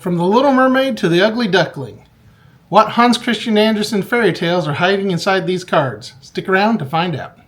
From the Little Mermaid to the Ugly Duckling. What Hans Christian Andersen fairy tales are hiding inside these cards? Stick around to find out.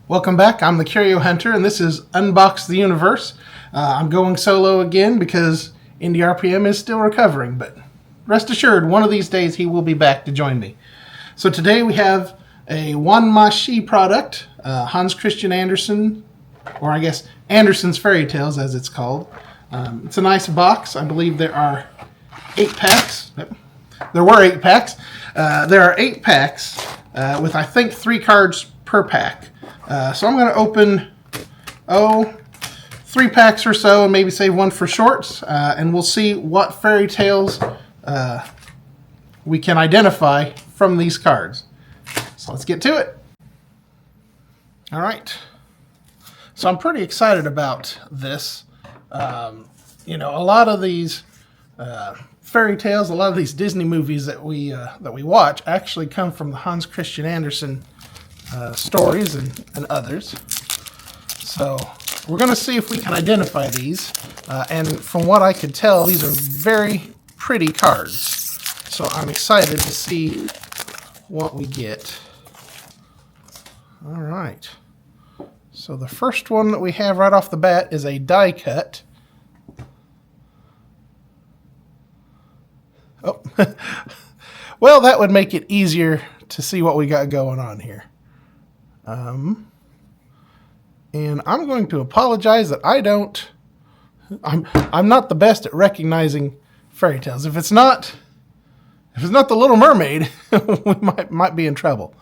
Welcome back. I'm the Curio Hunter, and this is Unbox the Universe. I'm going solo again because Indie RPM is still recovering, but rest assured, one of these days he will be back to join me. So today we have a Wanmanshe product, Hans Christian Andersen, or I guess Andersen's Fairy Tales as it's called. It's a nice box. I believe there are 8 packs. There were 8 packs. There are 8 packs with I think 3 cards per pack. So I'm going to open, 3 packs or so and maybe save one for shorts. And we'll see what fairy tales we can identify from these cards. So let's get to it. All right. So I'm pretty excited about this. A lot of these fairy tales, a lot of these Disney movies that we watch actually come from the Hans Christian Andersen stories and others. So we're going to see if we can identify these. And from what I could tell, these are very pretty cards. So I'm excited to see what we get. All right. So the first one that we have right off the bat is a die cut. Oh, well, that would make it easier to see what we got going on here. And I'm going to apologize that I'm not the best at recognizing fairy tales. If it's not the Little Mermaid, we might be in trouble.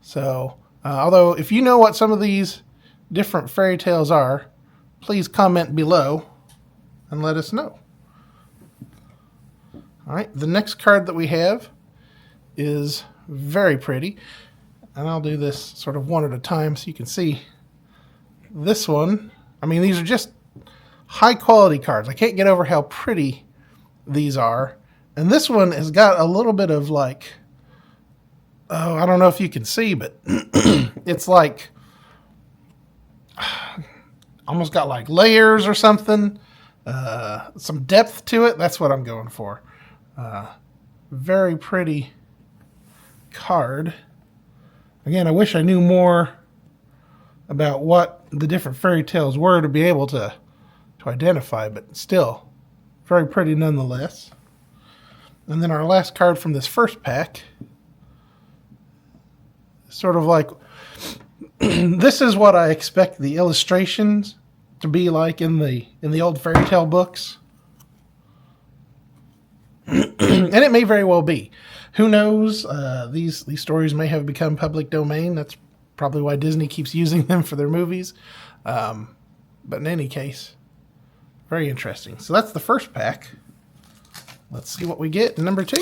So, although if you know what some of these different fairy tales are, please comment below and let us know. All right, the next card that we have is very pretty. And I'll do this sort of one at a time so you can see this one. I mean, these are just high quality cards. I can't get over how pretty these are. And this one has got a little bit of like, I don't know if you can see, but it's like almost got like layers or something. Some depth to it. That's what I'm going for. Very pretty card. Again, I wish I knew more about what the different fairy tales were to be able to identify, but still, very pretty nonetheless. And then our last card from this first pack, sort of like, this is what I expect the illustrations to be like in the old fairy tale books. And it may very well be. Who knows? These stories may have become public domain. That's probably why Disney keeps using them for their movies. But in any case, very interesting. So that's the first pack. Let's see what we get in number 2.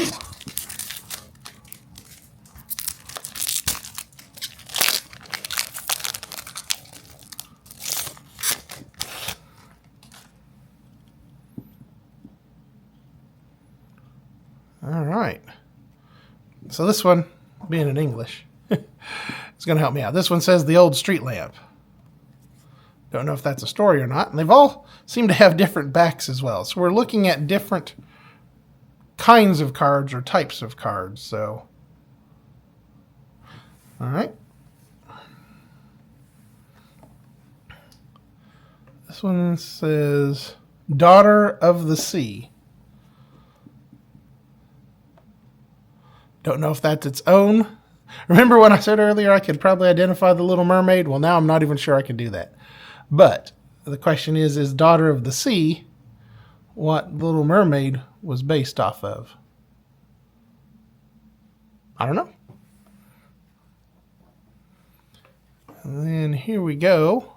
All right. So this one, being in English, is going to help me out. This one says The Old Street Lamp. Don't know if that's a story or not. And they've all seem to have different backs as well. So we're looking at different kinds of cards or types of cards. So, all right. This one says Daughter of the Sea. Don't know if that's its own. Remember when I said earlier I could probably identify the Little Mermaid? Well, now I'm not even sure I can do that. But the question is Daughter of the Sea what Little Mermaid was based off of? I don't know. And then here we go.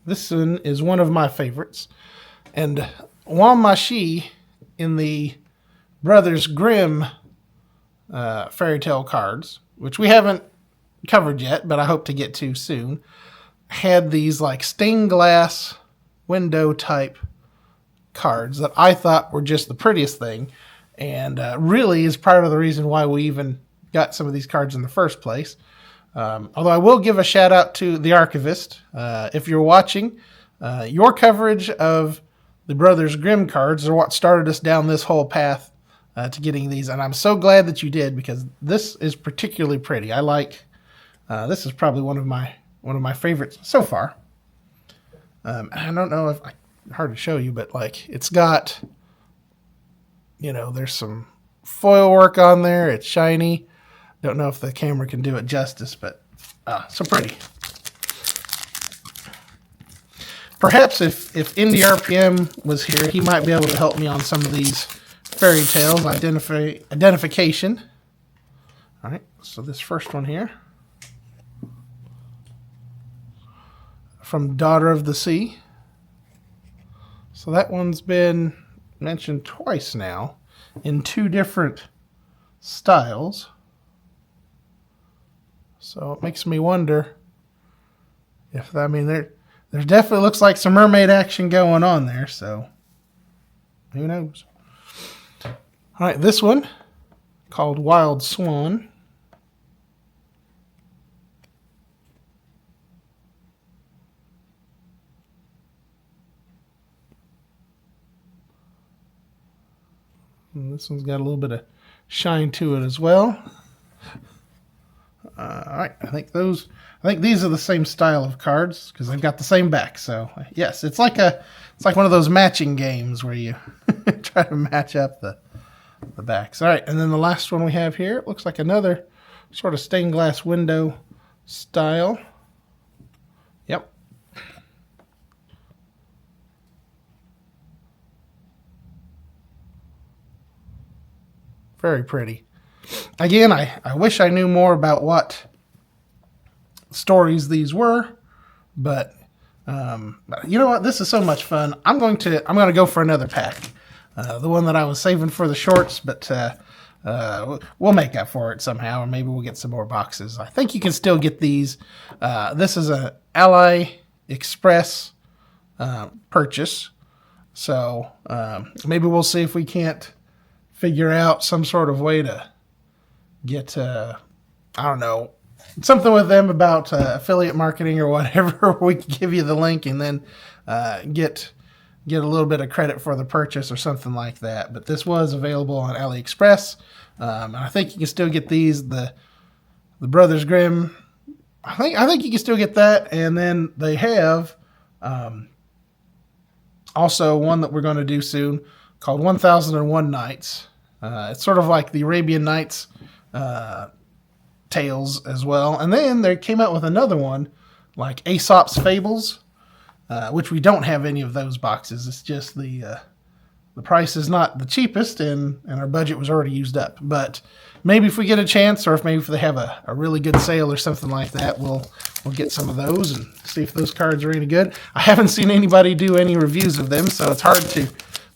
This one is one of my favorites. And Wanmanshe in the Brothers Grimm fairy tale cards, which we haven't covered yet, but I hope to get to soon. had these like stained glass window type cards that I thought were just the prettiest thing, and really is part of the reason why we even got some of these cards in the first place. Although I will give a shout out to the Archivist. If you're watching, your coverage of the Brothers Grimm cards are what started us down this whole path to getting these, and I'm so glad that you did, because this is particularly pretty. I like this is probably one of my favorites so far. I don't know if hard to show you, but like it's got, there's some foil work on there. It's shiny. Don't know if the camera can do it justice, but so pretty. Perhaps if Indie RPM was here, he might be able to help me on some of these fairy tales identification. All right, so this first one here, from Daughter of the Sea. So that one's been mentioned twice now in two different styles. So it makes me wonder if, there definitely looks like some mermaid action going on there, so who knows. All right, this one called Wild Swan. And this one's got a little bit of shine to it as well. All right, I think these are the same style of cards because they've got the same back. So yes, it's like one of those matching games where you try to match up the backs. All right, and then the last one we have here, it looks like another sort of stained glass window style. Yep. Very pretty. Again, I wish I knew more about what stories these were, but you know what? This is so much fun. I'm going to go for another pack. The one that I was saving for the shorts, but we'll make up for it somehow, or maybe we'll get some more boxes. I think you can still get these. This is an Ally Express purchase, so maybe we'll see if we can't figure out some sort of way to get, I don't know, something with them about affiliate marketing or whatever. We can give you the link and then get a little bit of credit for the purchase or something like that. But this was available on AliExpress. And I think you can still get these, the Brothers Grimm. I think you can still get that. And then they have also one that we're going to do soon called 1001 Nights. It's sort of like the Arabian Nights tales as well. And then they came out with another one like Aesop's Fables, which we don't have any of those boxes. It's just the price is not the cheapest, and our budget was already used up. But maybe if we get a chance, or if they have a really good sale or something like that, we'll get some of those and see if those cards are any good. I haven't seen anybody do any reviews of them, so it's hard to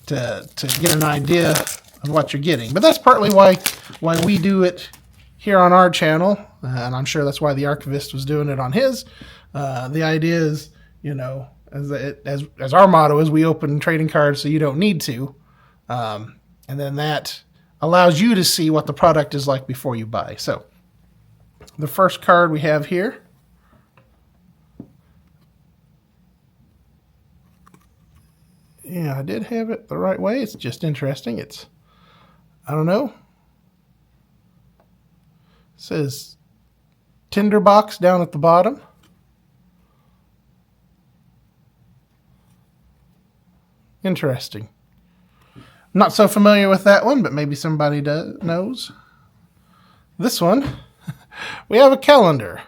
get an idea of what you're getting. But that's partly why we do it here on our channel, and I'm sure that's why the Archivist was doing it on his. The idea is, as our motto is, we open trading cards so you don't need to, and then that allows you to see what the product is like before you buy. So the first card we have here, yeah, I did have it the right way. It's just interesting. I don't know. It says Tinderbox down at the bottom. Interesting. Not so familiar with that one, but maybe somebody knows. This one, we have a calendar.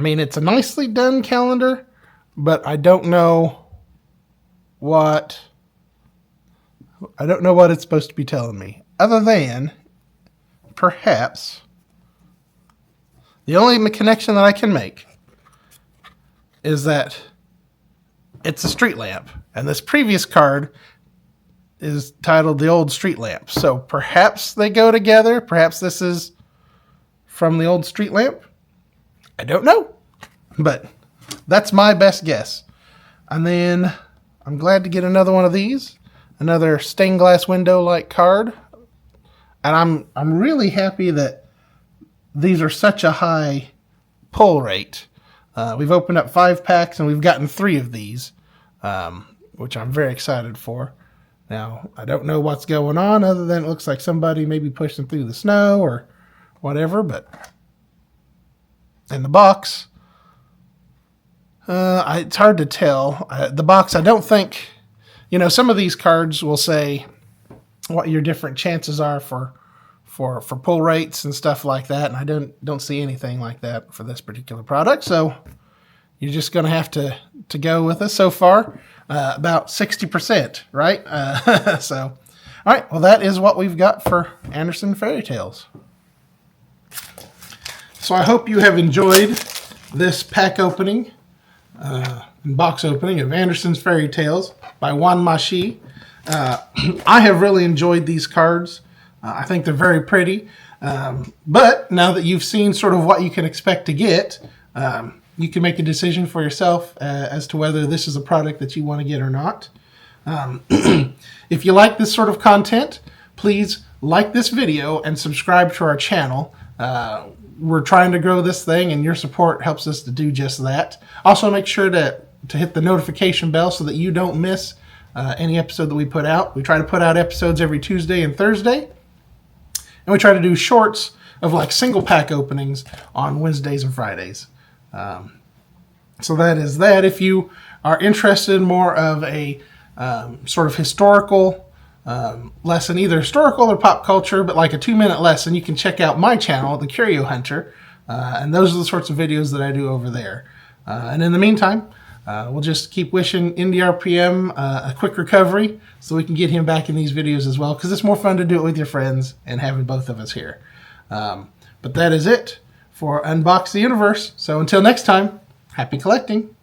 It's a nicely done calendar, but I don't know what it's supposed to be telling me, other than perhaps the only connection that I can make is that it's a street lamp, and this previous card is titled The Old Street Lamp. So perhaps they go together. Perhaps this is from the old street lamp? I don't know, but that's my best guess. And then I'm glad to get another one of these, another stained glass window-like card. And I'm really happy that these are such a high pull rate. We've opened up 5 packs and we've gotten 3 of these, which I'm very excited for. Now, I don't know what's going on other than it looks like somebody maybe pushed them through the snow or whatever, but in the box, it's hard to tell. The box, I don't think, some of these cards will say what your different chances are for pull rates and stuff like that, and I don't see anything like that for this particular product, so you're just going to have to go with us so far. About 60%, right? So, all right, well, that is what we've got for Andersen Fairy Tales. So I hope you have enjoyed this pack opening and box opening of Andersen's Fairy Tales by Wanmanshe. I have really enjoyed these cards. I think they're very pretty. But now that you've seen sort of what you can expect to get, you can make a decision for yourself as to whether this is a product that you want to get or not. If you like this sort of content, please like this video and subscribe to our channel. We're trying to grow this thing, and your support helps us to do just that. Also, make sure to hit the notification bell so that you don't miss any episode that we put out. We try to put out episodes every Tuesday and Thursday, and we try to do shorts of like single pack openings on Wednesdays and Fridays. So that is that. If you are interested in more of a sort of historical lesson, either historical or pop culture, but like a 2-minute lesson, you can check out my channel, The Curio Hunter, and those are the sorts of videos that I do over there. And in the meantime, we'll just keep wishing Indie RPM a quick recovery so we can get him back in these videos as well, because it's more fun to do it with your friends and having both of us here. But that is it for Unbox the Universe. So until next time, happy collecting.